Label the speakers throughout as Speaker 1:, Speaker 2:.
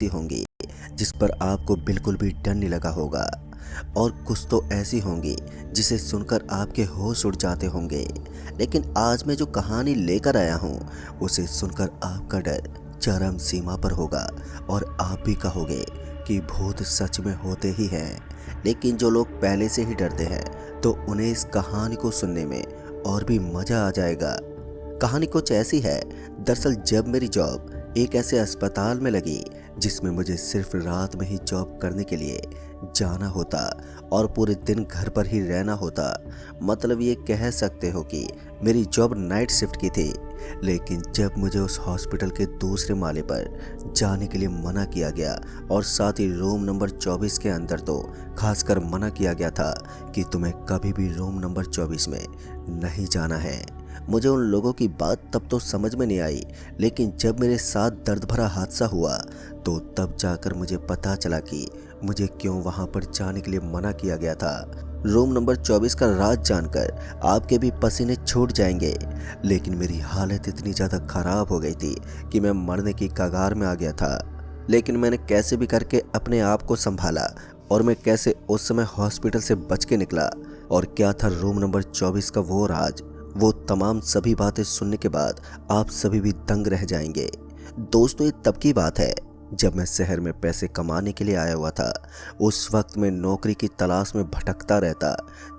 Speaker 1: होंगी जिस पर आपको बिल्कुल भी डर नहीं लगा होगा, और कुछ तो ऐसी होंगी जिसे सुनकर आपके होश उड़ जाते होंगे। लेकिन आज मैं जो कहानी लेकर आया हूँ उसे सुनकर आपका डर चरम सीमा पर होगा और आप भी कहोगे कि भूत सच में होते ही हैं। लेकिन जो लोग पहले से ही डरते हैं तो उन्हें इस कहानी को सुनने में और भी मज़ा आ जाएगा। कहानी कुछ ऐसी है। दरअसल जब मेरी जॉब एक ऐसे अस्पताल में लगी जिसमें मुझे सिर्फ रात में ही जॉब करने के लिए जाना होता और पूरे दिन घर पर ही रहना होता, मतलब ये कह सकते हो कि मेरी जॉब नाइट शिफ्ट की थी। लेकिन जब मुझे उस हॉस्पिटल के दूसरे माले पर जाने के लिए मना किया गया और साथ ही रूम नंबर 24 के अंदर तो खासकर मना किया गया था कि तुम्हें कभी भी रूम नंबर 24 में नहीं जाना है, मुझे उन लोगों की बात तब तो समझ में नहीं आई। लेकिन जब मेरे साथ दर्द भरा हादसा हुआ तो तब जाकर मुझे पता चला कि मुझे क्यों वहां पर जाने के लिए मना किया गया था। रूम नंबर 24 का राज जानकर आपके भी पसीने छूट जाएंगे। लेकिन मेरी हालत इतनी ज़्यादा खराब हो गई थी कि मैं मरने की कगार में आ गया था। लेकिन मैंने कैसे भी करके अपने आप को संभाला और मैं कैसे उस समय हॉस्पिटल से बच के निकला। और क्या था रूम नंबर 24 का वो राज, वो तमाम सभी बातें सुनने के बाद आप सभी भी दंग रह जाएंगे। दोस्तों, ये तब की बात है जब मैं शहर में पैसे कमाने के लिए आया हुआ था। उस वक्त मैं नौकरी की तलाश में भटकता रहता।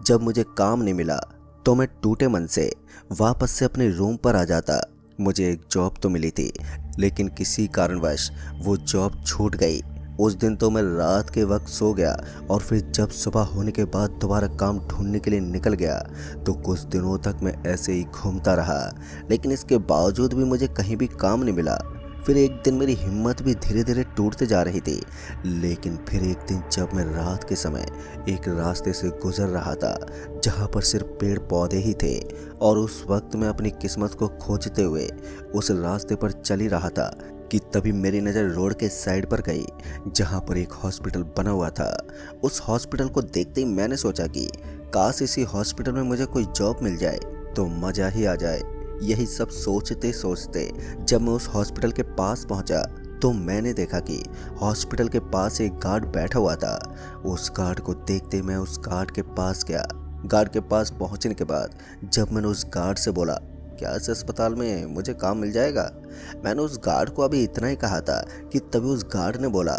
Speaker 1: जब मुझे काम नहीं मिला तो मैं टूटे मन से वापस से अपने रूम पर आ जाता। मुझे एक जॉब तो मिली थी लेकिन किसी कारणवश वो जॉब छूट गई। उस दिन तो मैं रात के वक्त सो गया और फिर जब सुबह होने के बाद दोबारा काम ढूंढने के लिए निकल गया तो कुछ दिनों तक मैं ऐसे ही घूमता रहा। लेकिन इसके बावजूद भी मुझे कहीं भी काम नहीं मिला। फिर एक दिन मेरी हिम्मत भी धीरे धीरे टूटते जा रही थी। लेकिन फिर एक दिन जब मैं रात के समय एक रास्ते से गुजर रहा था जहाँ पर सिर्फ पेड़ पौधे ही थे, और उस वक्त मैं अपनी किस्मत को खोजते हुए उस रास्ते पर चल ही रहा था कि तभी मेरी नज़र रोड के साइड पर गई जहाँ पर एक हॉस्पिटल बना हुआ था। उस हॉस्पिटल को देखते ही मैंने सोचा कि काश इसी हॉस्पिटल में मुझे कोई जॉब मिल जाए तो मज़ा ही आ जाए। यही सब सोचते सोचते जब मैं उस हॉस्पिटल के पास पहुंचा तो मैंने देखा कि हॉस्पिटल के पास एक गार्ड बैठा हुआ था। उस गार्ड को देखते मैं उस गार्ड के पास गया। गार्ड के पास पहुंचने के बाद जब मैंने उस गार्ड से बोला, क्या इस अस्पताल में मुझे काम मिल जाएगा? मैंने उस गार्ड को अभी इतना ही कहा था कि तभी उस गार्ड ने बोला,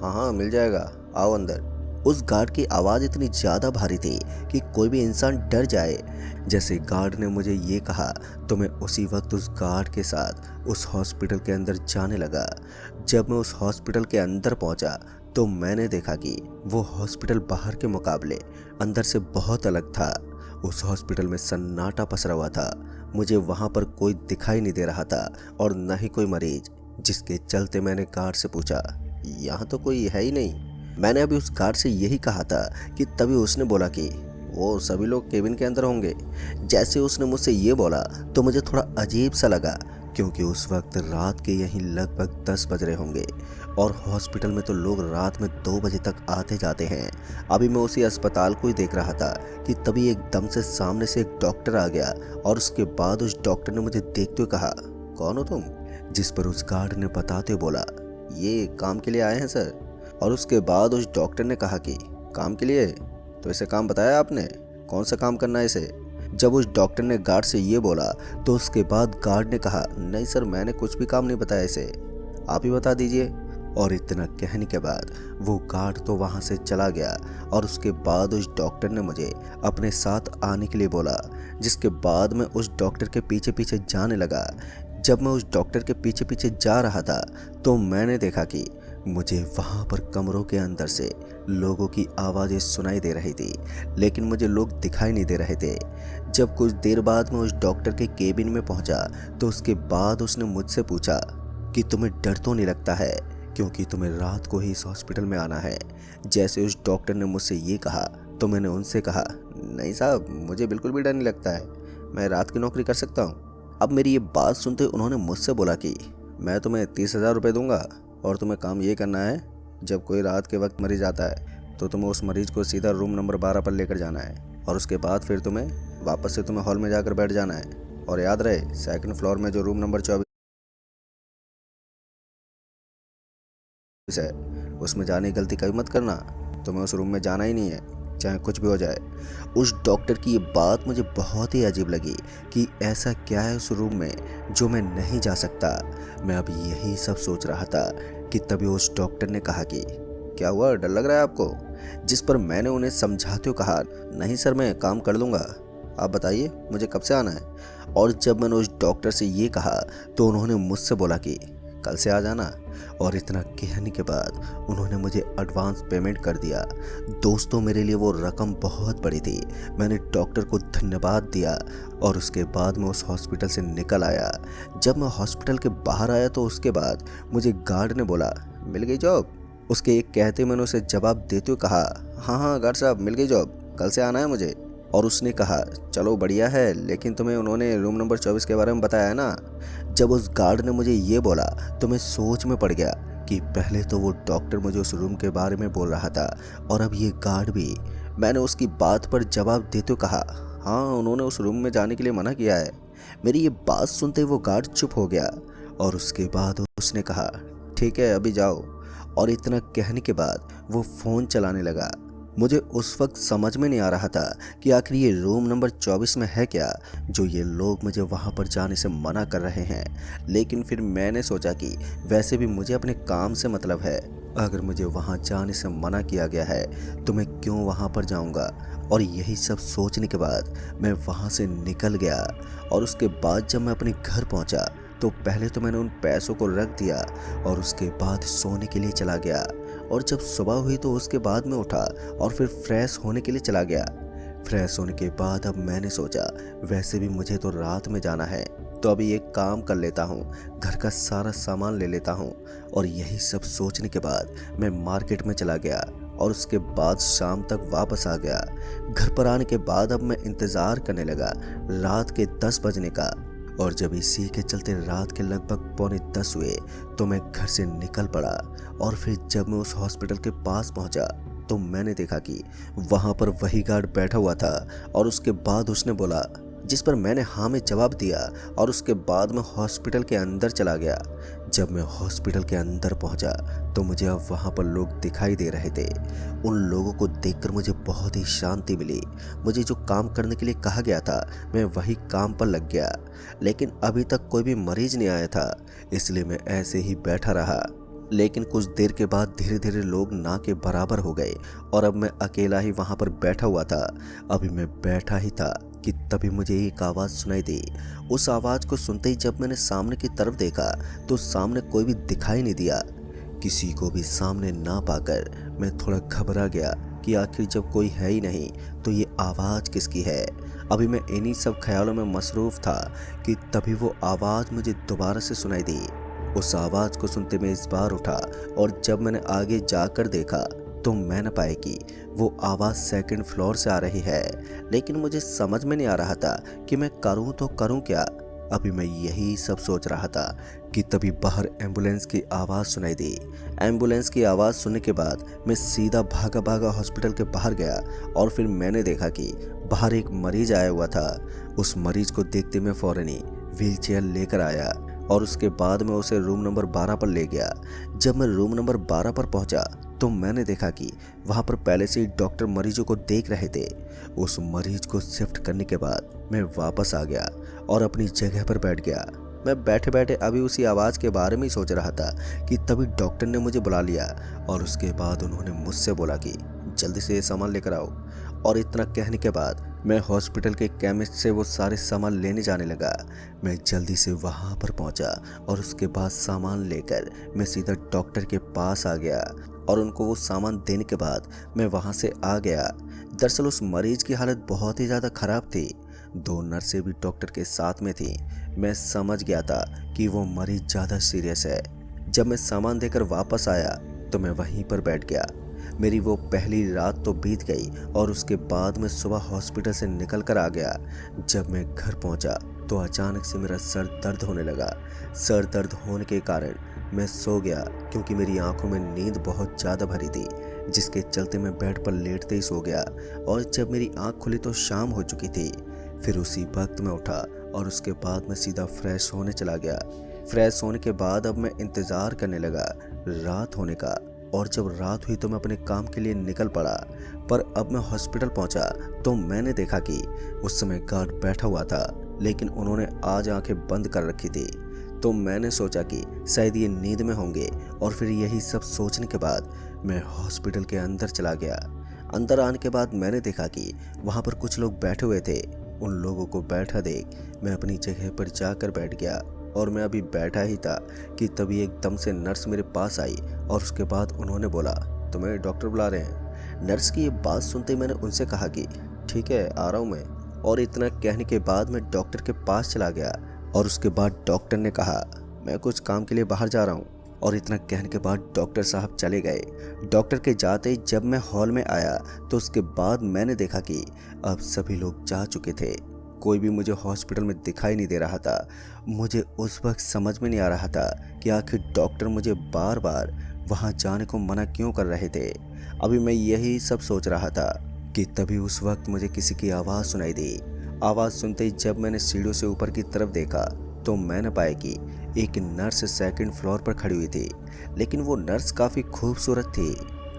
Speaker 1: हाँ हाँ मिल जाएगा, आओ अंदर। उस गार्ड की आवाज़ इतनी ज़्यादा भारी थी कि कोई भी इंसान डर जाए। जैसे गार्ड ने मुझे ये कहा तो मैं उसी वक्त उस गार्ड के साथ उस हॉस्पिटल के अंदर जाने लगा। जब मैं उस हॉस्पिटल के अंदर पहुंचा तो मैंने देखा कि वो हॉस्पिटल बाहर के मुकाबले अंदर से बहुत अलग था। उस हॉस्पिटल में सन्नाटा पसरा हुआ था। मुझे वहाँ पर कोई दिखाई नहीं दे रहा था और न ही कोई मरीज, जिसके चलते मैंने गार्ड से पूछा, यहाँ तो कोई है ही नहीं। मैंने अभी उस गार्ड से यही कहा था कि तभी उसने बोला कि वो सभी लोग केबिन के अंदर होंगे। जैसे उसने मुझसे ये बोला तो मुझे थोड़ा अजीब सा लगा, क्योंकि उस वक्त रात के यहीं लगभग 10 बज रहे होंगे और हॉस्पिटल में तो लोग रात में 2 बजे तक आते जाते हैं। अभी मैं उसी अस्पताल को ही देख रहा था कि तभी एकदम से सामने से एक डॉक्टर आ गया और उसके बाद उस डॉक्टर ने मुझे देखते हुए कहा, कौन हो तुम? जिस पर उस गार्ड ने बताते हुए बोला, ये काम के लिए आए हैं सर। और उसके बाद उस डॉक्टर ने कहा कि काम के लिए? तो इसे काम बताया आपने, कौन सा काम करना है इसे? जब उस डॉक्टर ने गार्ड से ये बोला तो उसके बाद गार्ड ने कहा, नहीं सर मैंने कुछ भी काम नहीं बताया इसे, आप ही बता दीजिए। और इतना कहने के बाद वो गार्ड तो वहाँ से चला गया और उसके बाद उस डॉक्टर ने मुझे अपने साथ आने के लिए बोला, जिसके बाद मैं उस डॉक्टर के पीछे पीछे जाने लगा। जब मैं उस डॉक्टर के पीछे पीछे जा रहा था तो मैंने देखा कि मुझे वहाँ पर कमरों के अंदर से लोगों की आवाज़ें सुनाई दे रही थी, लेकिन मुझे लोग दिखाई नहीं दे रहे थे। जब कुछ देर बाद मैं उस डॉक्टर के केबिन में पहुँचा तो उसके बाद उसने मुझसे पूछा कि तुम्हें डर तो नहीं लगता है, क्योंकि तुम्हें रात को ही इस हॉस्पिटल में आना है। जैसे उस डॉक्टर ने मुझसे ये कहा तो मैंने उनसे कहा, नहीं साहब मुझे बिल्कुल भी डर नहीं लगता है, मैं रात की नौकरी कर सकता हूँ। अब मेरी ये बात सुनते उन्होंने मुझसे बोला कि मैं तुम्हें 30,000 रुपये दूंगा और तुम्हें काम ये करना है, जब कोई रात के वक्त मरीज आता है तो तुम्हें उस मरीज को सीधा रूम नंबर 12 पर लेकर जाना है और उसके बाद फिर तुम्हें वापस से तुम्हें हॉल में जाकर बैठ जाना है। और याद रहे, सेकंड फ्लोर में जो रूम नंबर 24 है, उसमें जाने की गलती कभी मत करना। तुम्हें उस रूम में जाना ही नहीं है, चाहे कुछ भी हो जाए। उस डॉक्टर की ये बात मुझे बहुत ही अजीब लगी कि ऐसा क्या है उस रूम में जो मैं नहीं जा सकता। मैं अब यही सब सोच रहा था कि तभी उस डॉक्टर ने कहा कि क्या हुआ, डर लग रहा है आपको? जिस पर मैंने उन्हें समझाते हुए कहा, नहीं सर, मैं काम कर लूँगा, आप बताइए मुझे कब से आना है। और जब मैंने उस डॉक्टर से ये कहा तो उन्होंने मुझसे बोला कि कल से आ जाना। और इतना कहने के बाद उन्होंने मुझे एडवांस पेमेंट कर दिया। दोस्तों, मेरे लिए वो रकम बहुत बड़ी थी। मैंने डॉक्टर को धन्यवाद दिया और उसके बाद मैं उस हॉस्पिटल से निकल आया। जब मैं हॉस्पिटल के बाहर आया तो उसके बाद मुझे गार्ड ने बोला, मिल गई जॉब? उसके एक कहते मैंने उसे जवाब देते हुए कहा, हाँ हाँ गार्ड साहब, मिल गई जॉब, कल से आना है मुझे। और उसने कहा, चलो बढ़िया है, लेकिन तुम्हें उन्होंने रूम नंबर 24 के बारे में बताया है ना? जब उस गार्ड ने मुझे ये बोला तो मैं सोच में पड़ गया कि पहले तो वो डॉक्टर मुझे उस रूम के बारे में बोल रहा था और अब ये गार्ड भी। मैंने उसकी बात पर जवाब देते हुए कहा, हाँ उन्होंने उस रूम में जाने के लिए मना किया है। मेरी ये बात सुनते ही वो गार्ड चुप हो गया और उसके बाद उसने कहा, ठीक है अभी जाओ। और इतना कहने के बाद वो फ़ोन चलाने लगा। मुझे उस वक्त समझ में नहीं आ रहा था कि आखिर ये रूम नंबर 24 में है क्या जो ये लोग मुझे वहाँ पर जाने से मना कर रहे हैं। लेकिन फिर मैंने सोचा कि वैसे भी मुझे अपने काम से मतलब है, अगर मुझे वहाँ जाने से मना किया गया है तो मैं क्यों वहाँ पर जाऊँगा। और यही सब सोचने के बाद मैं वहाँ से निकल गया। और उसके बाद जब मैं अपने घर पहुँचा तो पहले तो मैंने उन पैसों को रख दिया और उसके बाद सोने के लिए चला गया। और जब सुबह हुई तो उसके बाद मैं उठा और फिर फ्रेश होने के लिए चला गया। फ्रेश होने के बाद अब मैंने सोचा वैसे भी मुझे तो रात में जाना है, तो अभी एक काम कर लेता हूँ, घर का सारा सामान ले लेता हूँ। और यही सब सोचने के बाद मैं मार्केट में चला गया और उसके बाद शाम तक वापस आ गया। घर पर आने के बाद अब मैं इंतज़ार करने लगा रात के 10 बजने का। और जब इसी के चलते रात के लगभग 9:45 हुए तो मैं घर से निकल पड़ा। और फिर जब मैं उस हॉस्पिटल के पास पहुंचा तो मैंने देखा कि वहां पर वही गार्ड बैठा हुआ था। और उसके बाद उसने बोला, जिस पर मैंने हाँ में जवाब दिया। और उसके बाद मैं हॉस्पिटल के अंदर चला गया। जब मैं हॉस्पिटल के अंदर पहुंचा तो मुझे अब वहां पर लोग दिखाई दे रहे थे। उन लोगों को देखकर मुझे बहुत ही शांति मिली। मुझे जो काम करने के लिए कहा गया था मैं वही काम पर लग गया। लेकिन अभी तक कोई भी मरीज नहीं आया था, इसलिए मैं ऐसे ही बैठा रहा। लेकिन कुछ देर के बाद धीरे धीरे लोग ना के बराबर हो गए और अब मैं अकेला ही वहां पर बैठा हुआ था। अभी मैं बैठा ही था कि तभी मुझे एक आवाज़ सुनाई दी। उस आवाज़ को सुनते ही जब मैंने सामने की तरफ देखा तो सामने कोई भी दिखाई नहीं दिया। किसी को भी सामने ना पाकर मैं थोड़ा घबरा गया कि आखिर जब कोई है ही नहीं तो ये आवाज़ किसकी है। अभी मैं इन्हीं सब ख्यालों में मसरूफ़ था कि तभी वो आवाज़ मुझे दोबारा से सुनाई दी। उस आवाज़ को सुनते मैं इस बार उठा और जब मैंने आगे जाकर देखा तो मैं न पाया कि वो आवाज़ सेकंड फ्लोर से आ रही है। लेकिन मुझे समझ में नहीं आ रहा था कि मैं करूं तो करूं क्या। अभी मैं यही सब सोच रहा था कि तभी बाहर एम्बुलेंस की आवाज़ सुनाई दी। एम्बुलेंस की आवाज़ सुनने के बाद मैं सीधा भागा भागा हॉस्पिटल के बाहर गया और फिर मैंने देखा कि बाहर एक मरीज आया हुआ था। उस मरीज को देखते मैं फ़ौरन ही व्हील चेयर लेकर आया और उसके बाद मैं उसे रूम नंबर 12 पर ले गया। जब मैं रूम नंबर 12 पर पहुंचा तो मैंने देखा कि वहां पर पहले से ही डॉक्टर मरीजों को देख रहे थे। उस मरीज को शिफ्ट करने के बाद मैं वापस आ गया और अपनी जगह पर बैठ गया। मैं बैठे बैठे अभी उसी आवाज़ के बारे में ही सोच रहा था कि तभी डॉक्टर ने मुझे बुला लिया और उसके बाद उन्होंने मुझसे बोला कि जल्दी से ये सामान लेकर आओ। और इतना कहने के बाद मैं हॉस्पिटल के केमिस्ट से वो सारे सामान लेने जाने लगा। मैं जल्दी से वहाँ पर पहुँचा और उसके बाद सामान लेकर मैं सीधा डॉक्टर के पास आ गया और उनको वो सामान देने के बाद मैं वहाँ से आ गया। दरअसल उस मरीज की हालत बहुत ही ज़्यादा ख़राब थी। 2 नर्सें भी डॉक्टर के साथ में थी। मैं समझ गया था कि वो मरीज ज़्यादा सीरियस है। जब मैं सामान देकर वापस आया तो मैं वहीं पर बैठ गया। मेरी वो पहली रात तो बीत गई और उसके बाद मैं सुबह हॉस्पिटल से निकल कर आ गया। जब मैं घर पहुंचा तो अचानक से मेरा सर दर्द होने लगा। सर दर्द होने के कारण मैं सो गया क्योंकि मेरी आंखों में नींद बहुत ज़्यादा भरी थी, जिसके चलते मैं बेड पर लेटते ही सो गया। और जब मेरी आंख खुली तो शाम हो चुकी थी। फिर उसी वक्त मैं उठा और उसके बाद मैं सीधा फ्रेश होने चला गया। फ्रेश होने के बाद अब मैं इंतज़ार करने लगा रात होने का, और जब रात हुई तो मैं अपने काम के लिए निकल पड़ा। पर अब मैं हॉस्पिटल पहुंचा तो मैंने देखा कि उस समय गार्ड बैठा हुआ था, लेकिन उन्होंने आज आंखें बंद कर रखी थी। तो मैंने सोचा कि शायद ये नींद में होंगे, और फिर यही सब सोचने के बाद मैं हॉस्पिटल के अंदर चला गया। अंदर आने के बाद मैंने देखा कि वहाँ पर कुछ लोग बैठे हुए थे। उन लोगों को बैठा देख मैं अपनी जगह पर जाकर बैठ गया, और मैं अभी बैठा ही था कि तभी एकदम से नर्स मेरे पास आई, और उसके बाद उन्होंने बोला, तुम्हें डॉक्टर बुला रहे हैं। नर्स की ये बात सुनते ही मैंने उनसे कहा कि ठीक है, आ रहा हूँ मैं। और इतना कहने के बाद मैं डॉक्टर के पास चला गया, और उसके बाद डॉक्टर ने कहा, मैं कुछ काम के लिए बाहर जा रहा हूँ। और इतना कहने के बाद डॉक्टर साहब चले गए। डॉक्टर के जाते ही जब मैं हॉल में आया तो उसके बाद मैंने देखा कि अब सभी लोग जा चुके थे। कोई भी मुझे हॉस्पिटल में दिखाई नहीं दे रहा था। मुझे उस वक्त समझ में नहीं आ रहा था कि आखिर डॉक्टर मुझे बार बार वहाँ जाने को मना क्यों कर रहे थे। अभी मैं यही सब सोच रहा था कि तभी उस वक्त मुझे किसी की आवाज़ सुनाई दी। आवाज़ सुनते ही जब मैंने सीढ़ियों से ऊपर की तरफ देखा तो मैंने पाया कि एक नर्स सेकंड फ्लोर पर खड़ी हुई थी, लेकिन वो नर्स काफ़ी खूबसूरत थी,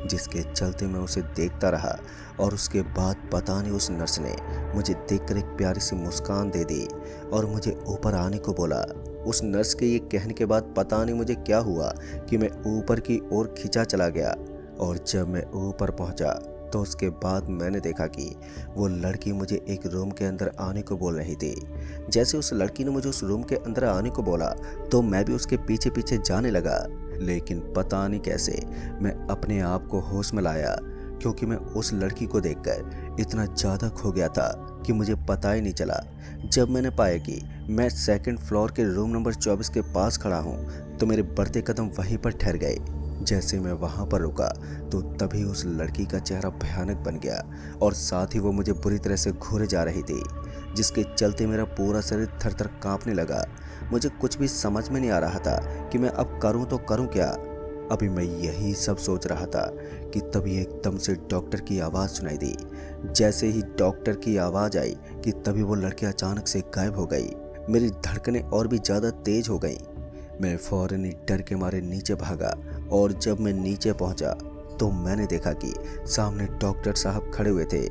Speaker 1: जिसके चलते मैं उसे देखता रहा। और उसके बाद पता नहीं उस नर्स ने मुझे देखकर एक प्यारी सी मुस्कान दे दी और मुझे ऊपर आने को बोला। उस नर्स के ये कहने के बाद पता नहीं मुझे क्या हुआ कि मैं ऊपर की ओर खिंचा चला गया, और जब मैं ऊपर पहुंचा तो उसके बाद मैंने देखा कि वो लड़की मुझे एक रूम के अंदर आने को बोल रही थी। जैसे उस लड़की ने मुझे उस रूम के अंदर आने को बोला तो मैं भी उसके पीछे पीछे जाने लगा, लेकिन पता नहीं कैसे मैं अपने आप को होश में लाया, क्योंकि मैं उस लड़की को देखकर इतना ज़्यादा खो गया था कि मुझे पता ही नहीं चला। जब मैंने पाया कि मैं सेकंड फ्लोर के रूम नंबर 24 के पास खड़ा हूँ तो मेरे बढ़ते कदम वहीं पर ठहर गए। जैसे मैं वहाँ पर रुका तो तभी उस लड़की का चेहरा भयानक बन गया, और साथ ही वो मुझे बुरी तरह से घूरे जा रही थी, जिसके चलते मेरा पूरा शरीर थर थर काँपने लगा। मुझे कुछ भी समझ में नहीं आ रहा था कि मैं अब करूँ तो करूँ क्या। अभी मैं यही सब सोच रहा था कि तभी एकदम से डॉक्टर की आवाज़ सुनाई दी। जैसे ही डॉक्टर की आवाज़ आई कि तभी वो लड़की अचानक से गायब हो गई। मेरी धड़कनें और भी ज़्यादा तेज हो गईं। मैं फौरन ही डर के मारे नीचे भागा, और जब मैं नीचे पहुंचा तो मैंने देखा कि सामने डॉक्टर साहब खड़े हुए थे।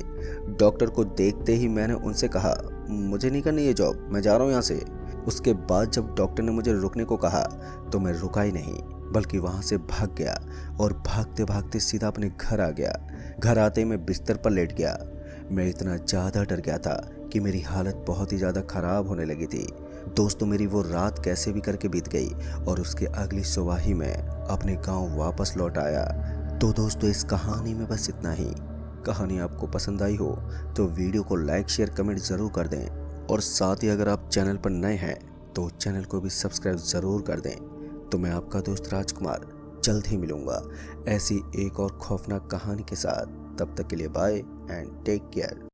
Speaker 1: डॉक्टर को देखते ही मैंने उनसे कहा, मुझे नहीं करनी ये जॉब, मैं जा रहा हूँ यहाँ से। उसके बाद जब डॉक्टर ने मुझे रुकने को कहा तो मैं रुका ही नहीं, बल्कि वहाँ से भाग गया, और भागते भागते सीधा अपने घर आ गया। घर आते ही मैं बिस्तर पर लेट गया। मैं इतना ज़्यादा डर गया था कि मेरी हालत बहुत ही ज़्यादा ख़राब होने लगी थी। दोस्तों, मेरी वो रात कैसे भी करके बीत गई, और उसके अगली सुबह ही मैं अपने गांव वापस लौट आया। तो दोस्तों, इस कहानी में बस इतना ही। कहानी आपको पसंद आई हो तो वीडियो को लाइक शेयर कमेंट ज़रूर कर दें, और साथ ही अगर आप चैनल पर नए हैं तो चैनल को भी सब्सक्राइब ज़रूर कर दें। तो मैं आपका दोस्त राजकुमार जल्द ही मिलूँगा ऐसी एक और खौफनाक कहानी के साथ। तब तक के लिए बाय एंड टेक केयर।